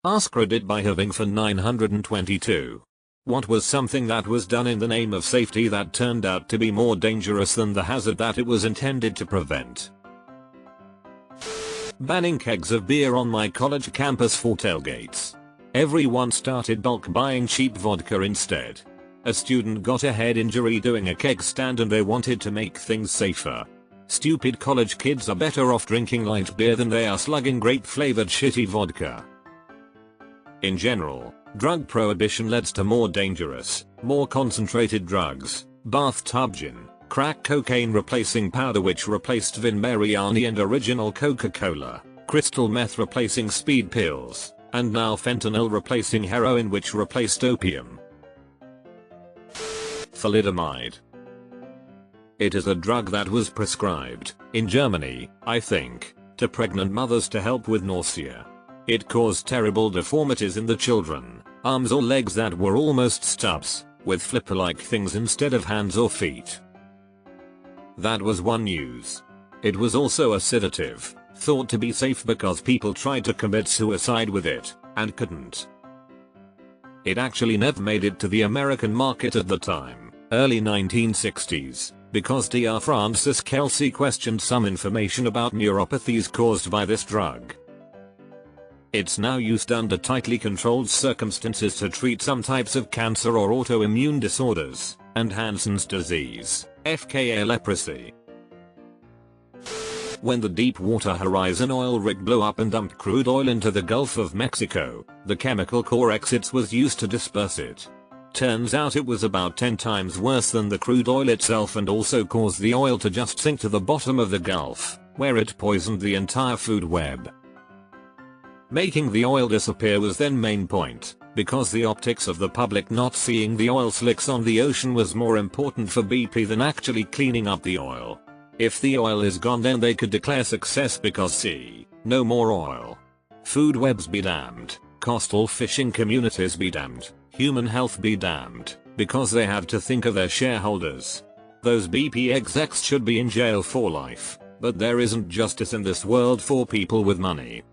AskReddit by having for 922. What was something that was done in the name of safety that turned out to be more dangerous than the hazard that it was intended to prevent? Banning kegs of beer on my college campus for tailgates. Everyone started bulk buying cheap vodka instead. A student got a head injury doing a keg stand and they wanted to make things safer. Stupid college kids are better off drinking light beer than they are slugging grape flavored shitty vodka. In general, drug prohibition leads to more dangerous, more concentrated drugs, bathtub gin, crack cocaine replacing powder which replaced Vin Mariani and original Coca-Cola, crystal meth replacing speed pills, and now fentanyl replacing heroin which replaced opium. Thalidomide. It is a drug that was prescribed, in Germany, I think, to pregnant mothers to help with nausea. It caused terrible deformities in the children, arms or legs that were almost stubs, with flipper-like things instead of hands or feet. That was one news. It was also a sedative, thought to be safe because people tried to commit suicide with it, and couldn't. It actually never made it to the American market at the time, early 1960s, because Dr. Francis Kelsey questioned some information about neuropathies caused by this drug. It's now used under tightly controlled circumstances to treat some types of cancer or autoimmune disorders, and Hansen's disease, FKA leprosy. When the Deepwater Horizon oil rig blew up and dumped crude oil into the Gulf of Mexico, the chemical core exits was used to disperse it. Turns out it was about 10 times worse than the crude oil itself and also caused the oil to just sink to the bottom of the Gulf, where it poisoned the entire food web. Making the oil disappear was then main point, because the optics of the public not seeing the oil slicks on the ocean was more important for BP than actually cleaning up the oil. If the oil is gone then they could declare success because see, no more oil. Food webs be damned, coastal fishing communities be damned, human health be damned, because they have to think of their shareholders. Those BP execs should be in jail for life, but there isn't justice in this world for people with money.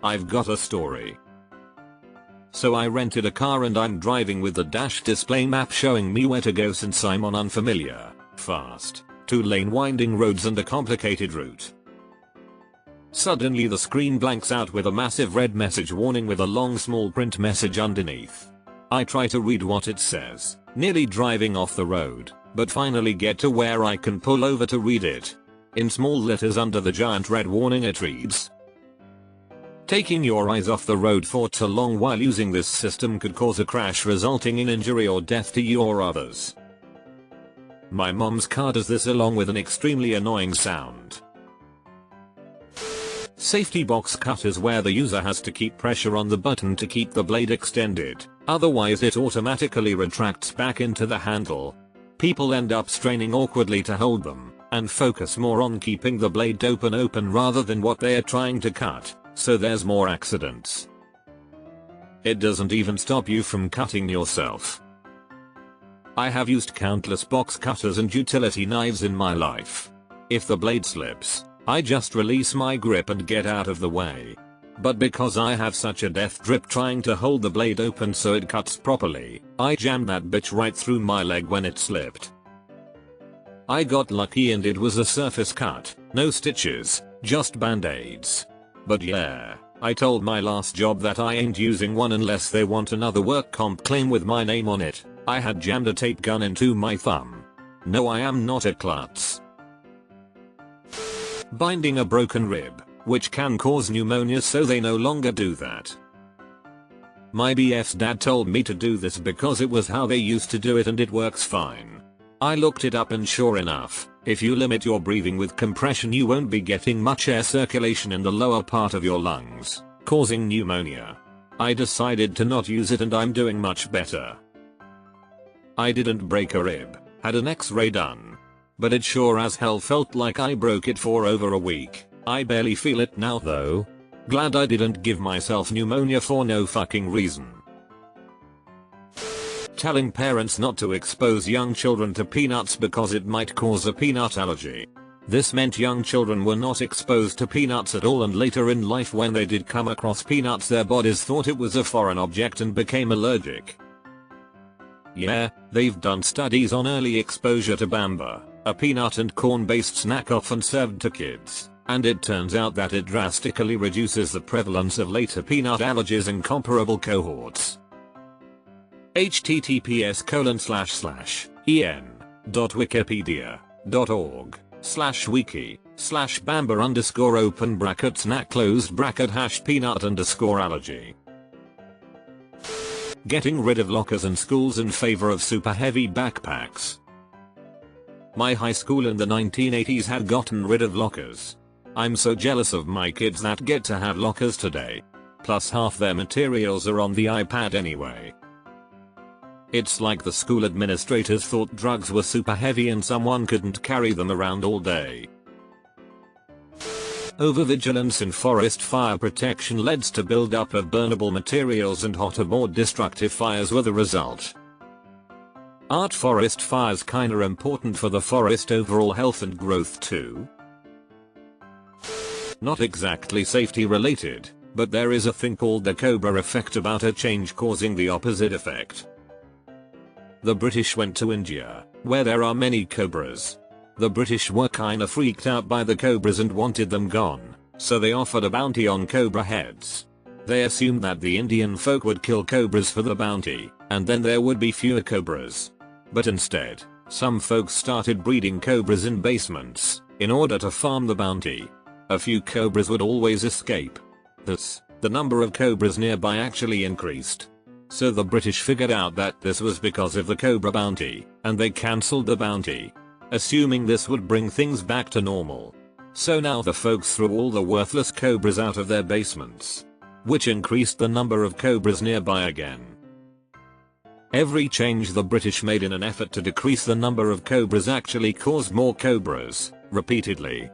I've got a story. So I rented a car and I'm driving with the dash display map showing me where to go since I'm on unfamiliar, fast, 2-lane winding roads and a complicated route. Suddenly the screen blanks out with a massive red message warning with a long small print message underneath. I try to read what it says, nearly driving off the road, but finally get to where I can pull over to read it. In small letters under the giant red warning it reads, "Taking your eyes off the road for too long while using this system could cause a crash resulting in injury or death to you or others." My mom's car does this along with an extremely annoying sound. Safety box cut is where the user has to keep pressure on the button to keep the blade extended, otherwise it automatically retracts back into the handle. People end up straining awkwardly to hold them, and focus more on keeping the blade open rather than what they are trying to cut. So there's more accidents. It doesn't even stop you from cutting yourself. I have used countless box cutters and utility knives in my life. If the blade slips, I just release my grip and get out of the way. But because I have such a death grip trying to hold the blade open so it cuts properly, I jammed that bitch right through my leg when it slipped. I got lucky and it was a surface cut, no stitches, just band-aids. But yeah, I told my last job that I ain't using one unless they want another work comp claim with my name on it. I had jammed a tape gun into my thumb. No, I am not a klutz. Binding a broken rib, which can cause pneumonia, so they no longer do that. My BF's dad told me to do this because it was how they used to do it and it works fine. I looked it up and sure enough, if you limit your breathing with compression you won't be getting much air circulation in the lower part of your lungs, causing pneumonia. I decided to not use it and I'm doing much better. I didn't break a rib, had an x-ray done. But it sure as hell felt like I broke it for over a week. I barely feel it now though. Glad I didn't give myself pneumonia for no fucking reason. Telling parents not to expose young children to peanuts because it might cause a peanut allergy. This meant young children were not exposed to peanuts at all, and later in life when they did come across peanuts their bodies thought it was a foreign object and became allergic. Yeah, they've done studies on early exposure to Bamba, a peanut and corn based snack often served to kids, and it turns out that it drastically reduces the prevalence of later peanut allergies in comparable cohorts. https:/en.wikipedia.org/bamba_open bracket snack closed bracket #peanut_allergy. Getting rid of lockers in schools in favor of super heavy backpacks. My high school in the 1980s had gotten rid of lockers. I'm so jealous of my kids that get to have lockers today. Plus half their materials are on the iPad anyway. It's like the school administrators thought drugs were super heavy and someone couldn't carry them around all day. Overvigilance in forest fire protection leads to buildup of burnable materials, and hotter, more destructive fires were the result. Aren't forest fires kinda important for the forest overall health and growth too? Not exactly safety related, but there is a thing called the cobra effect about a change causing the opposite effect. The British went to India, where there are many cobras. The British were kinda freaked out by the cobras and wanted them gone, so they offered a bounty on cobra heads. They assumed that the Indian folk would kill cobras for the bounty, and then there would be fewer cobras. But instead, some folks started breeding cobras in basements, in order to farm the bounty. A few cobras would always escape. Thus, the number of cobras nearby actually increased. So the British figured out that this was because of the cobra bounty, and they cancelled the bounty, assuming this would bring things back to normal. So now the folks threw all the worthless cobras out of their basements, which increased the number of cobras nearby again. Every change the British made in an effort to decrease the number of cobras actually caused more cobras, repeatedly.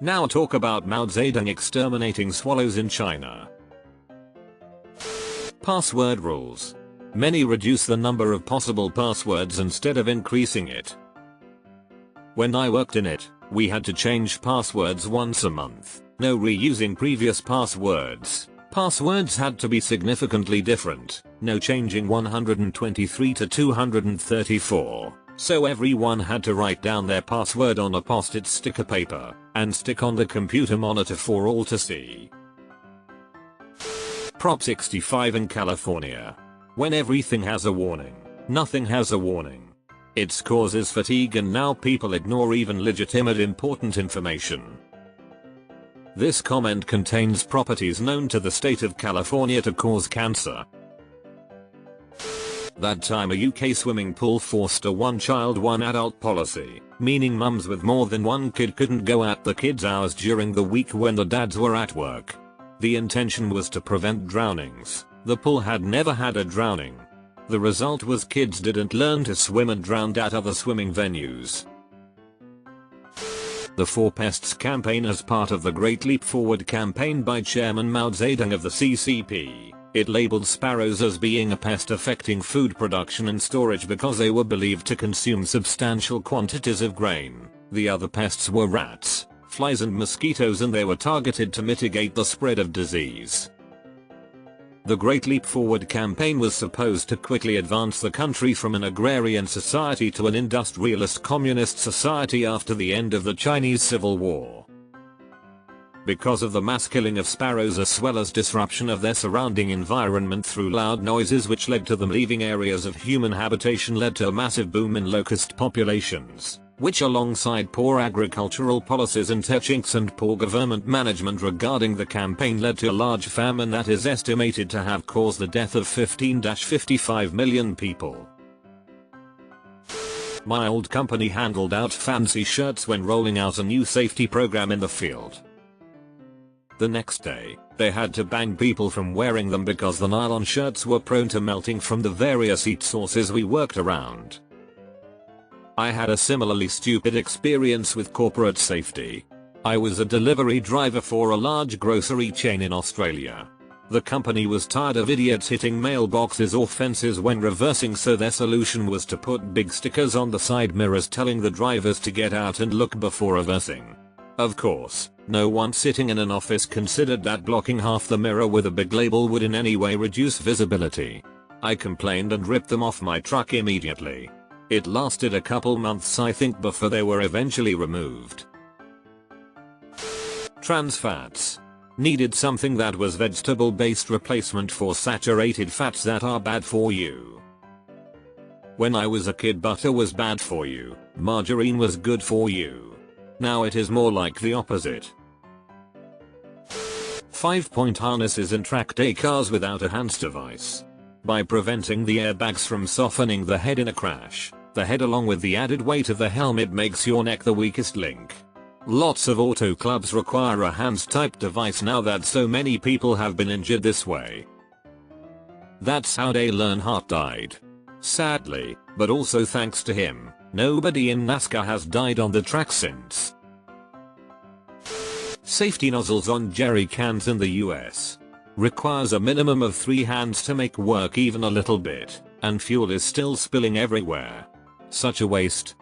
Now talk about Mao Zedong exterminating swallows in China. Password rules. Many reduce the number of possible passwords instead of increasing it. When I worked in it, we had to change passwords once a month. No reusing previous passwords. Passwords had to be significantly different. No changing 123 to 234. So everyone had to write down their password on a post-it sticker paper and stick on the computer monitor for all to see. Prop 65 in California. When everything has a warning, nothing has a warning. It causes fatigue, and now people ignore even legitimate important information. This comment contains properties known to the state of California to cause cancer. That time a UK swimming pool forced a one child one adult policy, meaning mums with more than one kid couldn't go at the kids' hours during the week when the dads were at work. The intention was to prevent drownings. The pool had never had a drowning. The result was kids didn't learn to swim and drowned at other swimming venues. The Four Pests campaign as part of the Great Leap Forward campaign by Chairman Mao Zedong of the CCP. It labeled sparrows as being a pest affecting food production and storage because they were believed to consume substantial quantities of grain. The other pests were rats, flies and mosquitoes, and they were targeted to mitigate the spread of disease. The Great Leap Forward campaign was supposed to quickly advance the country from an agrarian society to an industrialist communist society after the end of the Chinese Civil War. Because of the mass killing of sparrows as well as disruption of their surrounding environment through loud noises which led to them leaving areas of human habitation, led to a massive boom in locust populations, which alongside poor agricultural policies and techniques and poor government management regarding the campaign led to a large famine that is estimated to have caused the death of 15-55 million people. My old company handled out fancy shirts when rolling out a new safety program in the field. The next day, they had to ban people from wearing them because the nylon shirts were prone to melting from the various heat sources we worked around. I had a similarly stupid experience with corporate safety. I was a delivery driver for a large grocery chain in Australia. The company was tired of idiots hitting mailboxes or fences when reversing, so their solution was to put big stickers on the side mirrors telling the drivers to get out and look before reversing. Of course, no one sitting in an office considered that blocking half the mirror with a big label would in any way reduce visibility. I complained and ripped them off my truck immediately. It lasted a couple months I think before they were eventually removed. Trans fats. Needed something that was vegetable-based replacement for saturated fats that are bad for you. When I was a kid, butter was bad for you, margarine was good for you. Now it is more like the opposite. 5-point harnesses in track day cars without a hands device. By preventing the airbags from softening the head in a crash, the head along with the added weight of the helmet makes your neck the weakest link. Lots of auto clubs require a hands type device now that so many people have been injured this way. That's how Dale Earnhardt died. Sadly, but also thanks to him, nobody in NASCAR has died on the track since. Safety nozzles on jerry cans in the US. Requires a minimum of 3 hands to make work even a little bit, and fuel is still spilling everywhere. Such a waste.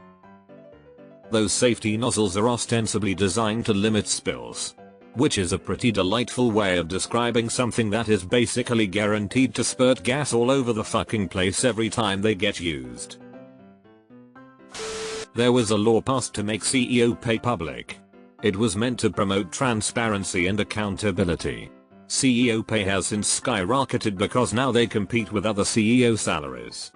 Those safety nozzles are ostensibly designed to limit spills. Which is a pretty delightful way of describing something that is basically guaranteed to spurt gas all over the fucking place every time they get used. There was a law passed to make CEO pay public. It was meant to promote transparency and accountability. CEO pay has since skyrocketed because now they compete with other CEO salaries.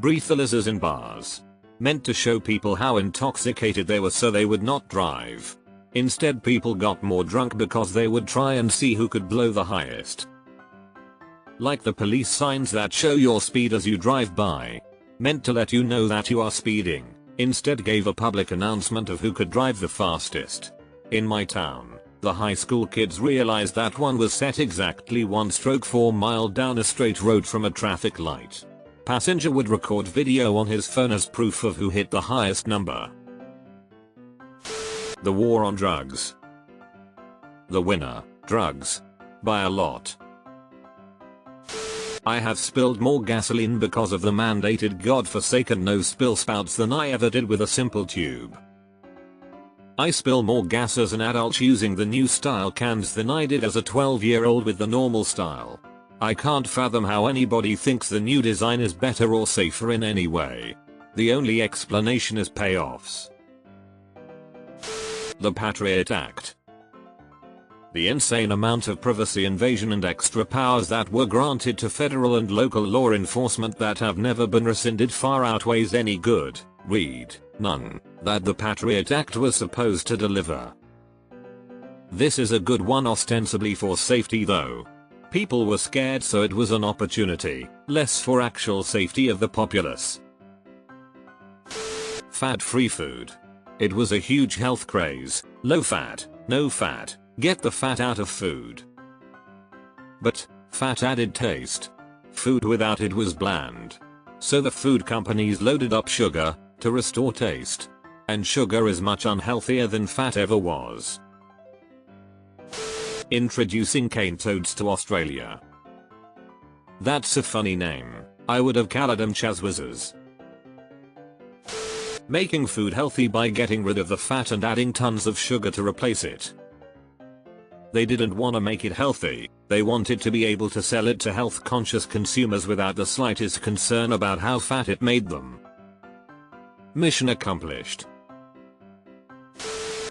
Breathalyzers in bars. Meant to show people how intoxicated they were so they would not drive. Instead, people got more drunk because they would try and see who could blow the highest. Like the police signs that show your speed as you drive by. Meant to let you know that you are speeding. Instead gave a public announcement of who could drive the fastest. In my town, the high school kids realized that one was set exactly 1/4 mile down a straight road from a traffic light. Passenger would record video on his phone as proof of who hit the highest number. The war on drugs. The winner, drugs. By a lot. I have spilled more gasoline because of the mandated godforsaken no spill spouts than I ever did with a simple tube. I spill more gas as an adult using the new style cans than I did as a 12-year-old with the normal style. I can't fathom how anybody thinks the new design is better or safer in any way. The only explanation is payoffs. The Patriot Act. The insane amount of privacy invasion and extra powers that were granted to federal and local law enforcement that have never been rescinded far outweighs any good, none, that the Patriot Act was supposed to deliver. This is a good one ostensibly for safety though. People were scared so it was an opportunity, less for actual safety of the populace. Fat-free food. It was a huge health craze, low fat, no fat, get the fat out of food. But, fat added taste. Food without it was bland. So the food companies loaded up sugar, to restore taste. And sugar is much unhealthier than fat ever was. Introducing cane toads to Australia. That's a funny name, I would have called them chaswizzers. Making food healthy by getting rid of the fat and adding tons of sugar to replace it. They didn't want to make it healthy, they wanted to be able to sell it to health conscious consumers without the slightest concern about how fat it made them. Mission accomplished.